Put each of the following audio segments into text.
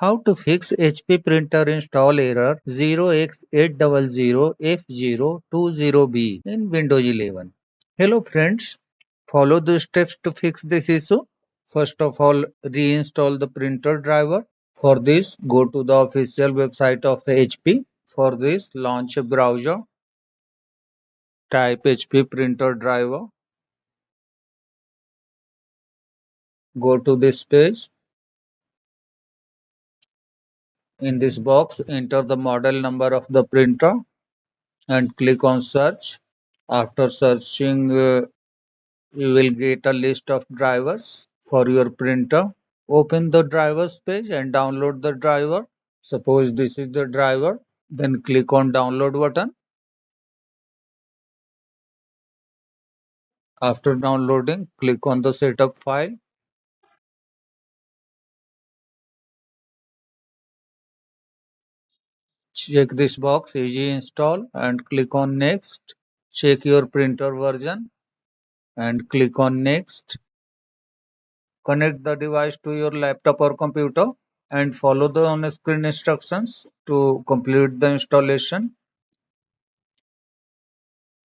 How to fix HP printer install error 0x800f020b in Windows 11. Hello friends, follow the steps to fix this issue. First of all, reinstall the printer driver. For this, go to the official website of HP. For this, launch a browser. Type HP printer driver. Go to this page. In this box, enter the model number of the printer and click on search. After searching, you will get a list of drivers for your printer. Open the drivers page and download the driver. Suppose this is the driver. Then click on download button. After downloading, click on the setup file. Check this box easy install and click on next. Check your printer version and click on next. Connect the device to your laptop or computer and follow the on-screen instructions to complete the installation.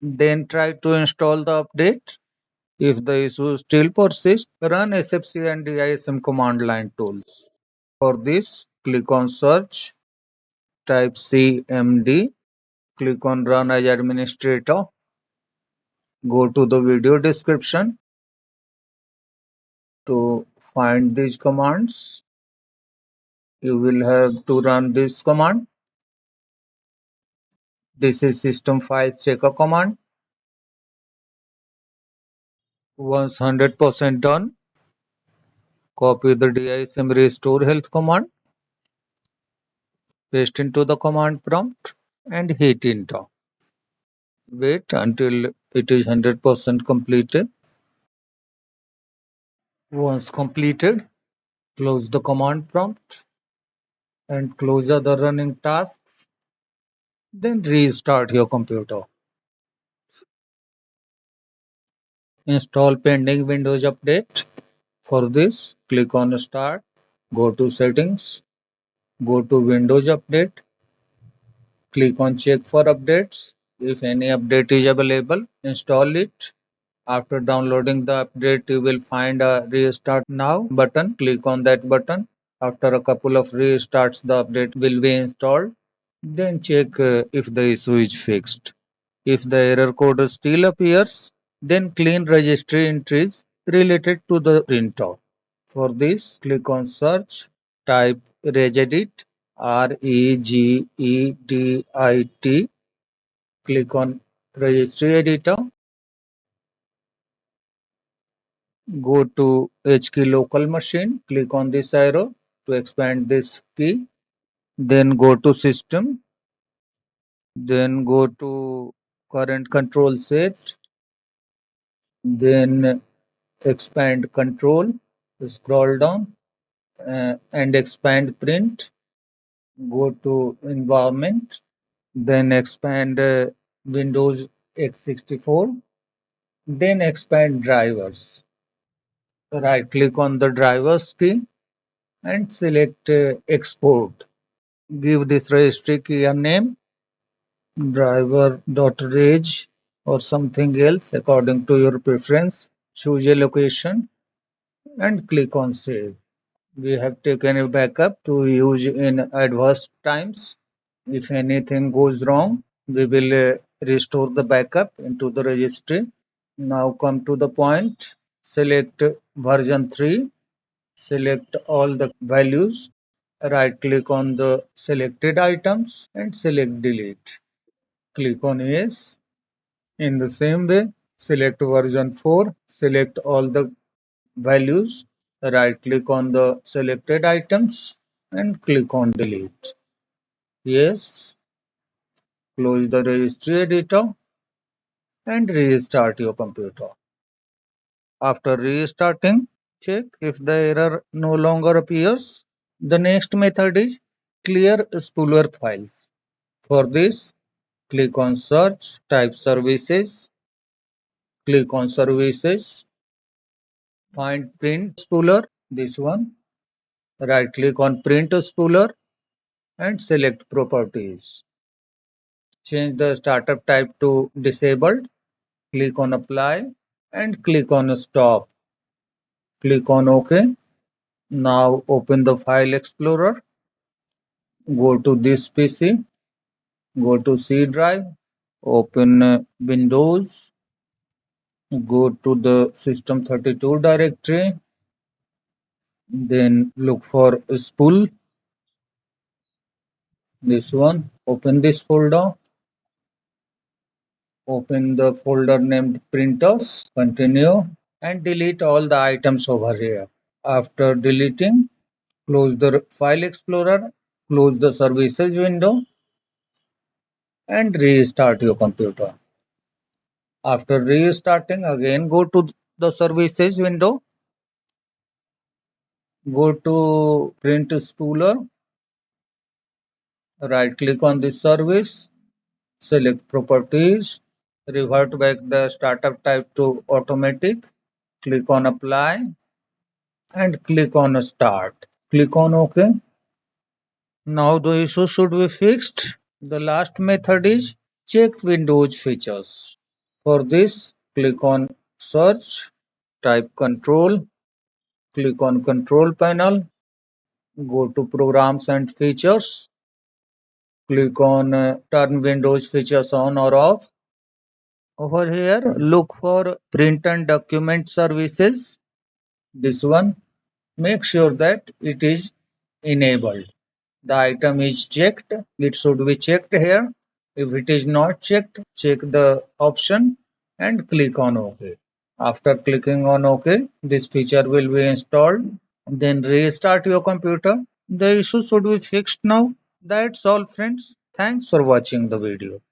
Then try to install the update. If the issue still persists, run SFC and DISM command line tools. For this, click on search, type CMD, click on run as administrator, go to the video description to find these commands. You will have to run this command. This is system files checker command. Once 100% done, copy the DISM restore health command, paste into the command prompt and hit enter. Wait until it is 100% completed. Once completed, close the command prompt and close other running tasks. Then restart your computer. Install pending Windows update. For this, click on Start, go to Settings, go to Windows Update, click on Check for updates. If any update is available, install it. After downloading the update, you will find a Restart Now button. Click on that button. After a couple of restarts, the update will be installed. Then check if the issue is fixed. If the error code still appears, then clean registry entries related to the printer. For this, click on Search, type regedit, regedit, click on Registry Editor, go to H key local machine, click on this arrow to expand this key, then go to System, then go to CurrentControlSet, then expand Control, scroll down and expand Print, go to Environment, then expand Windows x64, then expand Drivers. Right click on the Drivers key and select Export. Give this registry key a name, driver.reg or something else according to your preference. Choose a location and click on Save. We have taken a backup to use in adverse times. If anything goes wrong, we will restore the backup into the registry. Now come to the point. Select version 3. Select all the values. Right click on the selected items and select delete. Click on yes. In the same way, select version 4. Select all the values. Right click on the selected items and click on delete. Yes. Close the registry editor and restart your computer. After restarting, check if the error no longer appears. The next method is clear spooler files. For this, click on search, type services, click on services, find print spooler, this one. Right click on print spooler and select properties. Change the startup type to disabled. Click on apply and click on stop. Click on OK. Now open the file explorer. Go to this PC. Go to C drive. Open Windows. Go to the System32 directory. Then look for spool. This one. Open this folder. Open the folder named printers. Continue and delete all the items over here. After deleting, close the file explorer, close the services window and restart your computer. After restarting, again go to the services window, go to print spooler, right click on the service, select properties, revert back the startup type to automatic, click on apply and click on start. Click on OK. Now the issue should be fixed. The last method is check Windows features. For this, click on search, type control, click on control panel, go to programs and features, click on turn Windows features on or off. Over here, look for print and document services. This one, make sure that it is enabled. The item is checked. It should be checked here. If it is not checked, check the option and click on OK. After clicking on OK, this feature will be installed. Then restart your computer. The issue should be fixed now. That's all friends. Thanks for watching the video.